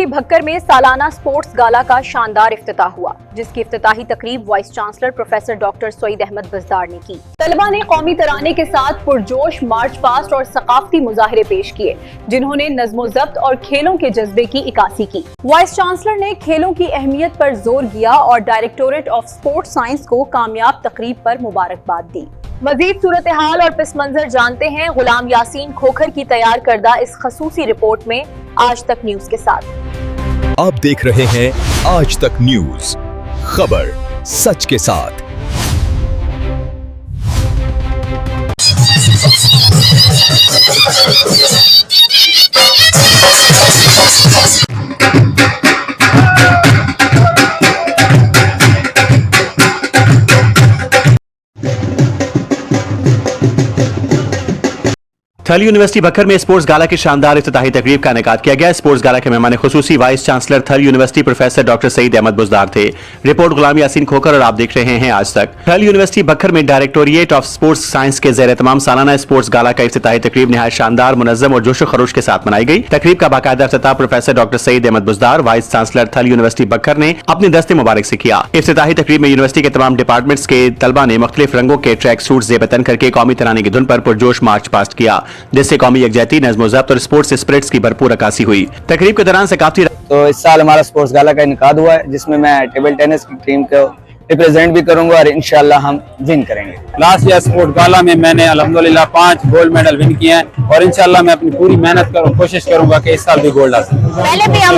भक्कर में सालाना स्पोर्ट्स गाला का शानदार इफ्तिताह हुआ, जिसकी इफ्तिताही तकरीब vice chancellor professor doctor Saeed Ahmed Buzdar ने की। तलबा ने कौमी तराने के साथ पुरजोश मार्च पास्ट और सकाफती मुजाहरे पेश किए, जिन्होंने नज़्म-ओ-ज़ब्त और खेलों के जज्बे की इकासी की। वाइस चांसलर ने खेलों की अहमियत पर जोर दिया और डायरेक्टोरेट ऑफ स्पोर्ट्स साइंस को कामयाब तकरीब पर मुबारकबाद दी। मजीद सूरत हाल और पिस मंजर जानते हैं गुलाम यासीन खोखर की तैयार करदा इस खसूसी रिपोर्ट में आज तक न्यूज के साथ। आप देख रहे हैं आज तक न्यूज, खबर सच के साथ। थल यूनिवर्सिटी भक्कर में स्पोर्ट्स गाला की शानदार इफ्तिताही तकरीब का इनेकाद किया गया। स्पोर्ट्स गाला के मेहमान खुसूसी vice chancellor Thal university professor doctor Saeed Ahmed Buzdar थे। रिपोर्ट गुलाम यासीन खोखर और आप देख रहे हैं आज तक। थल यूनिवर्सिटी भक्कर में डायरेक्टोरिएट ऑफ स्पोर्ट्स साइंस के ज़ेर तमाम सालाना स्पोर्ट्स गाला का इफ्तिताही तकरीब निहायत शानदार, मुनज़्ज़म और जोशो खरोश के साथ मनाई गई। तकरीब का बाकायदा इफ्तिताह professor doctor Saeed Ahmed Buzdar vice chancellor Thal university Bhakkar ने अपने दस्ते मुबारक से किया। इफ्तिताही तकरीब में यूनिवर्सिटी के तमाम डिपार्टमेंट्स के तलबा ने मुख्तलिफ रंगों के ट्रैक सूट ज़ेब-ए-तन करके कौमी तराने की धुन पर पुरजोश मार्च पास्ट किया, जिससे कौमी यकजहती, नज़्म-ओ-ज़ब्त और स्पोर्ट्स स्पिरिट्स की भरपूर अक्कासी हुई। तकरीब के दौरान सकाफती तो इस साल हमारा स्पोर्ट्स गाला का इनकाद हुआ है, जिसमें मैं टेबल टेनिस की टीम को रिप्रेजेंट भी करूंगा और इंशाल्लाह हम विन करेंगे। लास्ट ईयर स्पोर्ट्स गाला में मैंने अल्हम्दुलिल्लाह 5 गोल्ड मेडल विन किए हैं और इंशाल्लाह मैं अपनी पूरी मेहनत करूँ, कोशिश करूंगा कि इस साल भी गोल्ड हासिल करूं। पहले भी हम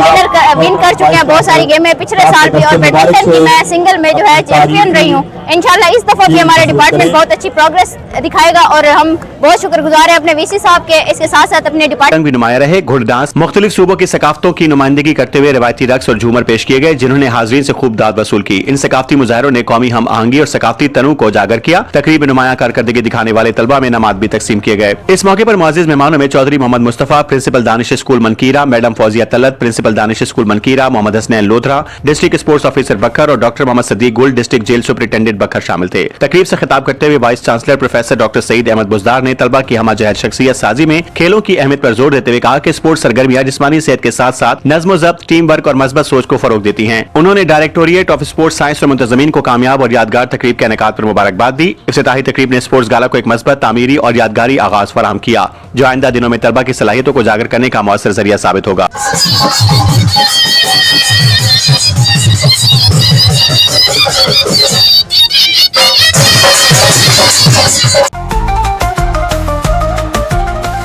विन कर चुके हैं बहुत सारी गेम में, पिछले साल भी, और बैडमिंटन की मैं सिंगल में जो है चैंपियन रही हूँ। इंशाल्लाह इस दफा भी हमारा डिपार्टमेंट बहुत अच्छी प्रोग्रेस दिखाएगा और हम बहुत शुक्रगुजार है अपने वीसी साहब के। इसके साथ साथ अपने डिपार्टमेंट भी नुमाया रहे। घुड़ डांस, मुख्तलिफ सूबों की सकाफतों की नुमाइंदगी करते हुए रिवायती रक्स और झूमर पेश किए गए, जिन्होंने हाजरीन से खूब दाद वसूल की। इन सकाफती मुजाहरों ने कौमी हम आहंगी और सकाफती तनू को उजागर किया। तकरीब नुमाया कारकर्दगी दिखाने वाले तलबा में इनामात भी तकसीम किए गए। इस मौके पर मुअज़्ज़िज़ मेहमानों में Chaudhry Mohammad Mustafa, principal Danish school Mankera, madam Fauzia Talat, principal Danish school Mankera, Mohammad Hasnain Lodhra, district sports officer Bhakkar और डॉक्टर मोहम्मद सदीक गुल, डिस्ट्रिक्ट जेल सुपरिटेंडेंट बक्खर शामिल थे। तकरीब से खिताब करते हुए vice chancellor professor doctor Saeed Ahmed Buzdar ने तलबा की हमाजहल शख्सियत साजी में खेलों की अहमियत पर जोर देते हुए कहा कि स्पोर्ट्स सरगर्मियां जिस्मानी सेहत के साथ साथ नज़्म-ओ-ज़ब्त, टीम वर्क और मस्बत सोच को फरोग देती हैं। उन्होंने डायरेक्टोरिएट ऑफ स्पोर्ट्स साइंस और मुंतज़मीन को कामयाब और यादगार तकरीब के इनेकाद पर मुबारकबाद दी। इफ्तिताही तकरीब ने स्पोर्ट्स गाला को एक मस्बत, तामीरी और यादगारी आगाज फराहम किया, जो आइंदा दिनों में तलबा की सलाहियतों को उजागर करने का मौसर जरिया साबित होगा।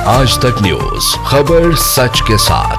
आज तक न्यूज, खबर सच के साथ।